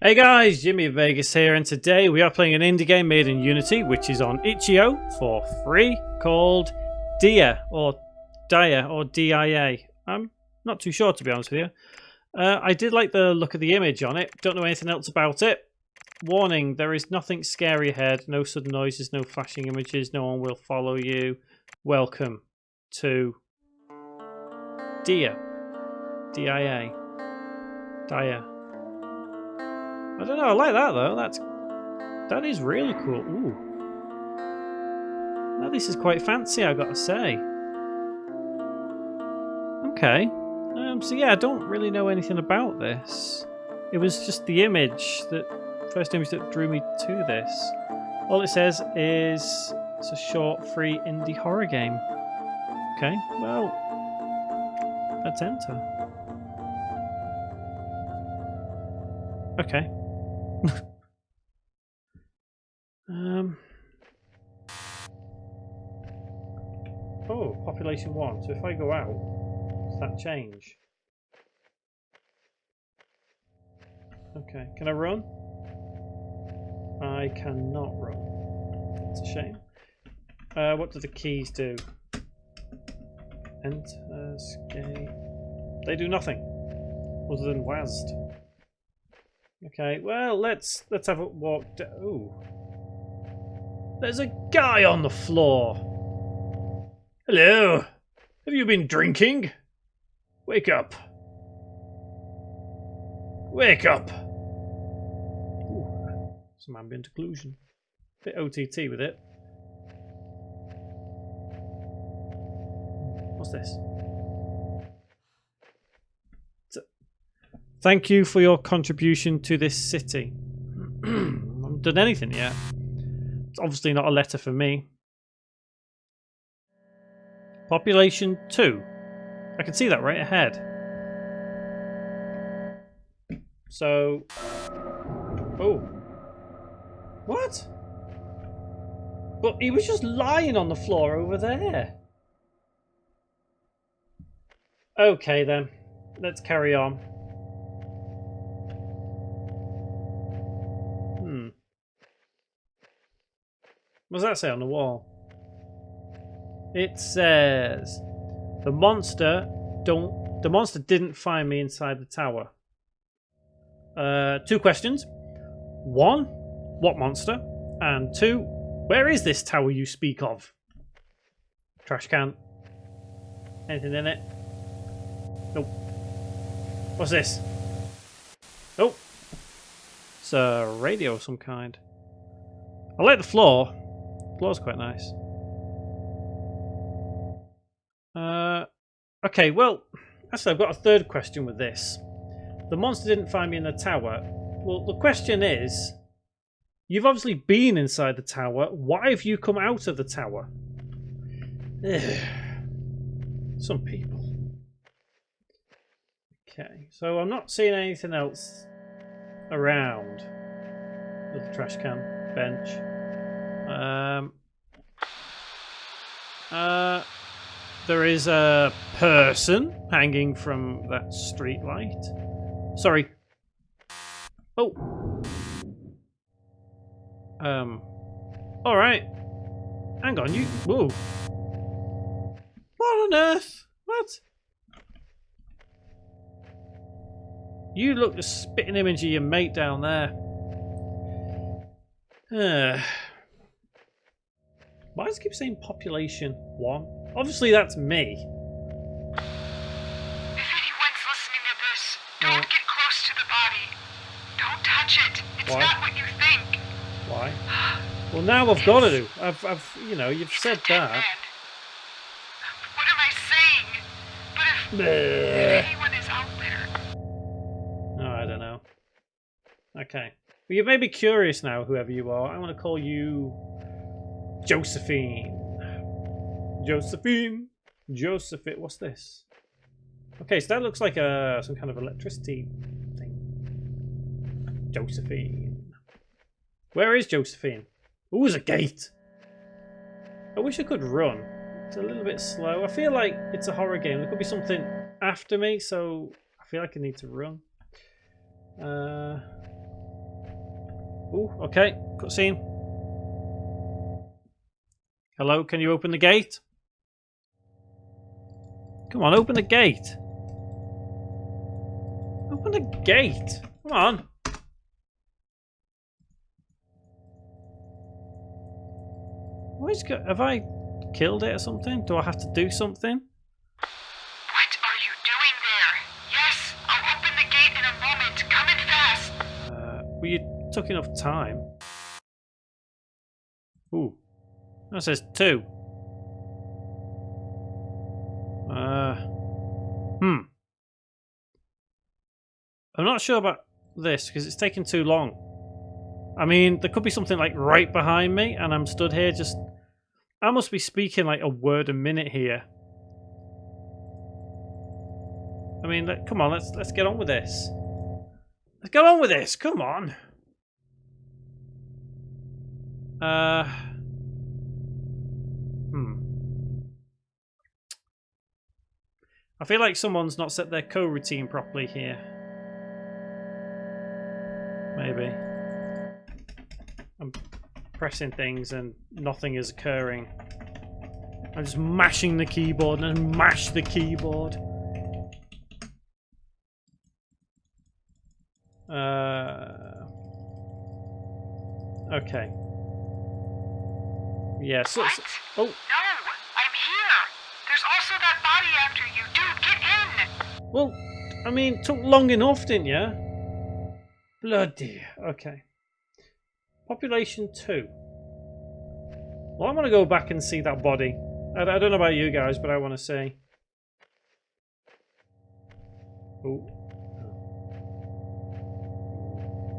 Hey guys, Jimmy Vegas here, and today we are playing an indie game made in Unity, which is on itch.io for free, called Dia, or Dia, or DIA. I'm not too sure, to be honest with you. I did like the look of the image on it. Don't know anything else about it. Warning, there is nothing scary ahead. No sudden noises, no flashing images. No one will follow you. Welcome to Dia. DIA. Dia. I don't know, I like that though. That is really cool. Ooh. Now this is quite fancy, I gotta say. Okay. So yeah, I don't really know anything about this. It was just the image first image that drew me to this. All it says is it's a short, free indie horror game. Okay, well, let's enter. Okay. Oh, population 1. So if I go out, does that change? Okay, can I run? I cannot run. It's a shame. What do the keys do? Enter, escape. They do nothing other than WASD. Okay, well, let's have a walk. Ooh, there's a guy on the floor. Hello, have you been drinking? Wake up. Wake up. Ooh, some ambient occlusion. Bit OTT with it. What's this? Thank you for your contribution to this city. I haven't done anything yet. It's obviously not a letter for me. Population 2. I can see that right ahead. So... Oh. What? But he was just lying on the floor over there. Okay then. Let's carry on. What does that say on the wall? It says the monster didn't find me inside the tower. 2 questions. 1, what monster? And 2, where is this tower you speak of? Trash can. Anything in it? Nope. What's this? Nope. It's a radio of some kind. I like the floor. The floor's quite nice. Okay, well, actually I've got a third question with this. The monster didn't find me in the tower. Well, the question is, you've obviously been inside the tower. Why have you come out of the tower? Some people. Okay, so I'm not seeing anything else around with the trash can bench. There is a person hanging from that street light. Sorry. Oh. Alright. Hang on, you... Whoa. What on earth? What? You look the spitting image of your mate down there. Why does it keep saying population 1? Obviously that's me. If anyone's listening to this, don't get close to the body. Don't touch it. It's Why? not what you think. Why? Well, now I've got to do. I've, you know, you've said that. What am I saying? But if anyone is out there... Oh, I don't know. Okay. Well, you may be curious now, whoever you are. I want to call you Josephine. Josephine. What's this? Okay, so that looks like some kind of electricity thing. Josephine. Where is Josephine? Ooh, there's a gate. I wish I could run. It's a little bit slow. I feel like it's a horror game. There could be something after me, so I feel like I need to run. Ooh, okay. Cutscene. Hello, can you open the gate? Come on, open the gate. Open the gate. Come on. Have I killed it or something? Do I have to do something? What are you doing there? Yes, I'll open the gate in a moment. Come in fast. Well, you took enough time. Ooh. That says 2. I'm not sure about this because it's taking too long. I mean, there could be something like right behind me and I'm stood here just... I must be speaking like a word a minute here. I mean, come on, let's get on with this. Let's get on with this, come on. I feel like someone's not set their co-routine properly here. Maybe. I'm pressing things and nothing is occurring. I'm just mashing the keyboard and mash the keyboard. Okay. Yes. What? Oh. No, I'm here. There's also that body after you. Dude, get in. Well, I mean, it took long enough, didn't you? Bloody. Okay. Population 2. Well, I want to go back and see that body. I don't know about you guys, but I want to see. Oh.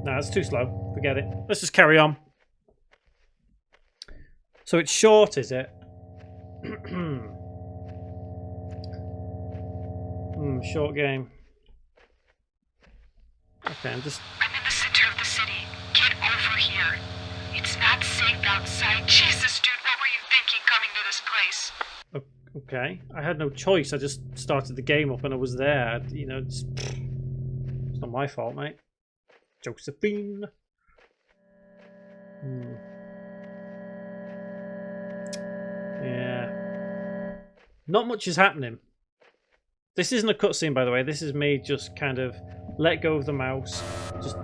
Nah, it's too slow. Forget it. Let's just carry on. So it's short, is it? Short game. Okay, I'm in the center of the city. Get over here. It's not safe outside. Jesus, dude, what were you thinking coming to this place? Okay, I had no choice. I just started the game up and I was there. You know, it's not my fault, mate. Josephine. Yeah. Not much is happening. This isn't a cutscene, by the way. This is me just kind of let go of the mouse. Just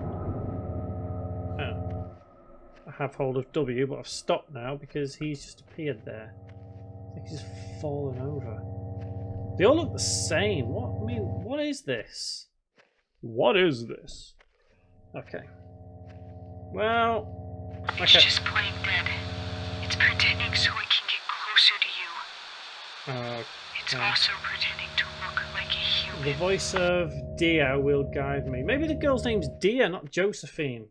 I have hold of W, but I've stopped now because he's just appeared there. I think he's just fallen over. They all look the same. What? I mean, what is this? What is this? Okay. Well, it's just plain dead. It's pretending so it can get closer to you. It's also pretending to look like a human. The voice of Dia will guide me. Maybe the girl's name's Dia, not Josephine.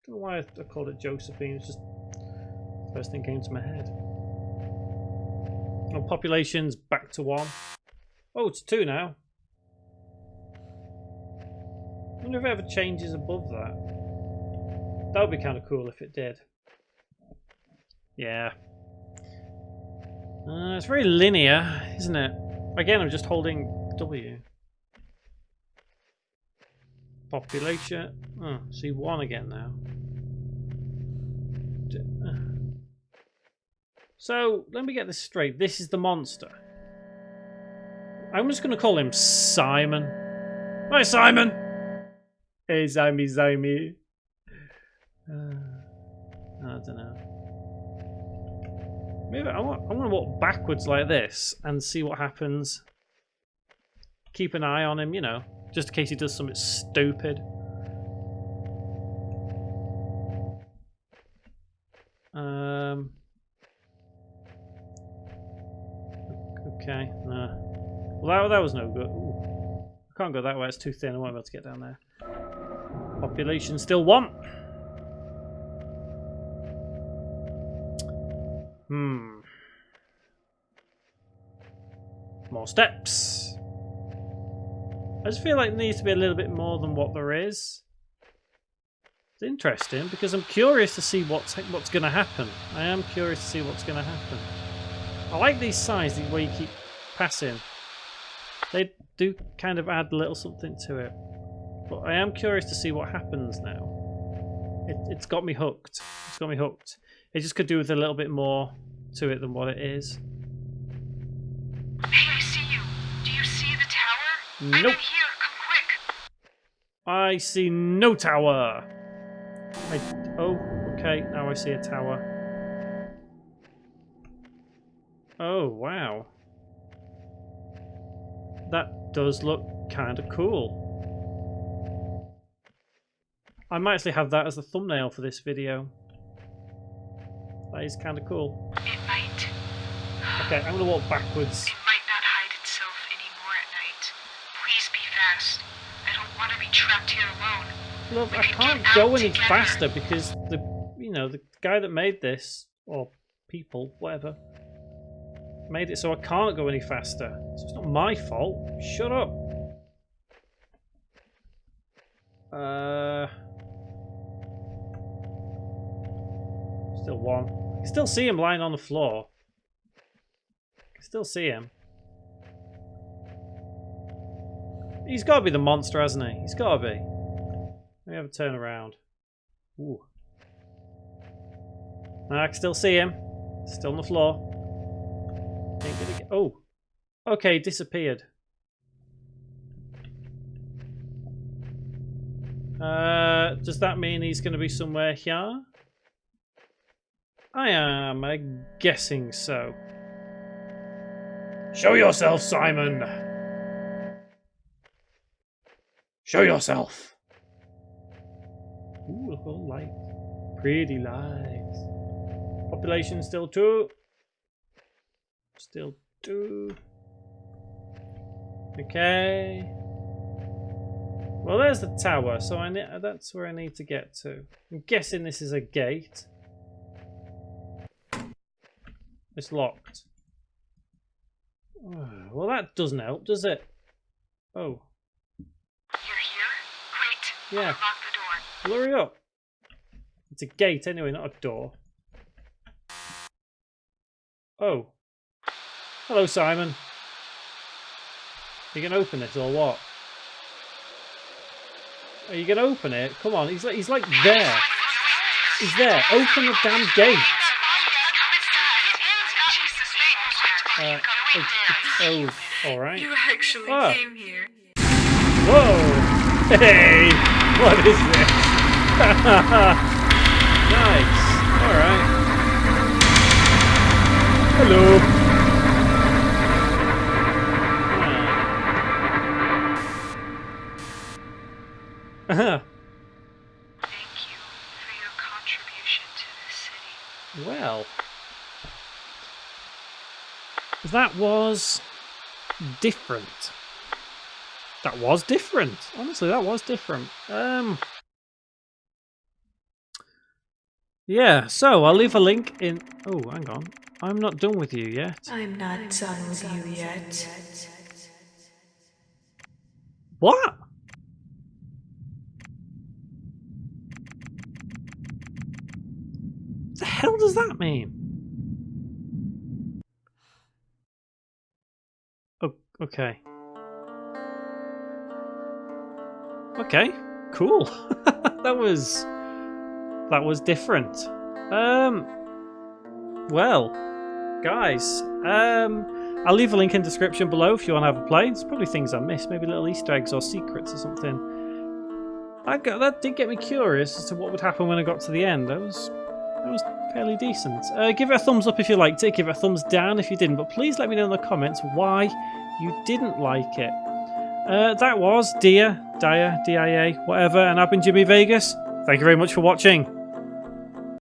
I don't know why I called it Josephine. It's just the first thing came to my head. Oh, population's back to 1. Oh, it's 2 now. I wonder if it ever changes above that. That would be kind of cool if it did. Yeah. It's very linear, isn't it? Again, I'm just holding W. Population. Oh, C1 again now. So, let me get this straight. This is the monster. I'm just going to call him Simon. Hi, Simon! Hey, Simey. I don't know. Maybe I'm going to walk backwards like this and see what happens. Keep an eye on him, you know, just in case he does something stupid. Okay. Well, that was no good. Ooh. I can't go that way. It's too thin. I won't be able to get down there. Population still 1. More steps. I just feel like there needs to be a little bit more than what there is. It's interesting because I'm curious to see what's going to happen. I am curious to see what's going to happen. I like these signs, the way you keep passing. They do kind of add a little something to it. But I am curious to see what happens now. It's got me hooked. It's got me hooked. It just could do with a little bit more to it than what it is. Hey, I see you. Do you see the tower? I'm in Nope. here. Come quick. I see no tower. Oh, okay. Now I see a tower. Oh, wow. That does look kind of cool. I might actually have that as the thumbnail for this video. That is kind of cool. It might. Okay, I'm going to walk backwards. It might not hide itself anymore at night. Please be fast. I don't want to be trapped here alone. Look, I can't go any faster because the guy that made this, or people, whatever, made it so I can't go any faster. So it's not my fault. Shut up. Still one. I can still see him lying on the floor. I can still see him. He's got to be the monster, hasn't he? He's got to be. Let me have a turn around. Ooh. I can still see him. Still on the floor. Ain't gonna get... Oh. Okay, disappeared. Does that mean he's going to be somewhere here? I am guessing so. Show yourself, Simon! Show yourself! Ooh, look at all lights. Pretty lights. Population still 2. Still 2. Okay. Well, there's the tower, so that's where I need to get to. I'm guessing this is a gate. It's locked. Oh, well, that doesn't help, does it? Oh. You're here? Great. Yeah. I'll unlock the door. Hurry up. It's a gate anyway, not a door. Oh. Hello, Simon. You can open this or what? Are you going to open it? Come on, he's like there. He's there. Open the damn gate. Oh, alright. You actually came here. Whoa! Hey! What is this? Nice. Alright. Hello. Thank you for your contribution to this city. Well, that was different. That was different. Honestly, that was different. Yeah, so I'll leave a link in... Oh, hang on. I'm not done with you yet. I'm not done with you yet. What? What the hell does that mean? Oh, okay. Okay, cool. that was different. Well, guys, I'll leave a link in the description below if you want to have a play. There's probably things I missed, maybe little Easter eggs or secrets or something. That did get me curious as to what would happen when I got to the end. That was fairly decent. Give it a thumbs up if you liked it. Give it a thumbs down if you didn't. But please let me know in the comments why you didn't like it. That was Dia, Dia, D-I-A, whatever. And I've been Jimmy Vegas. Thank you very much for watching.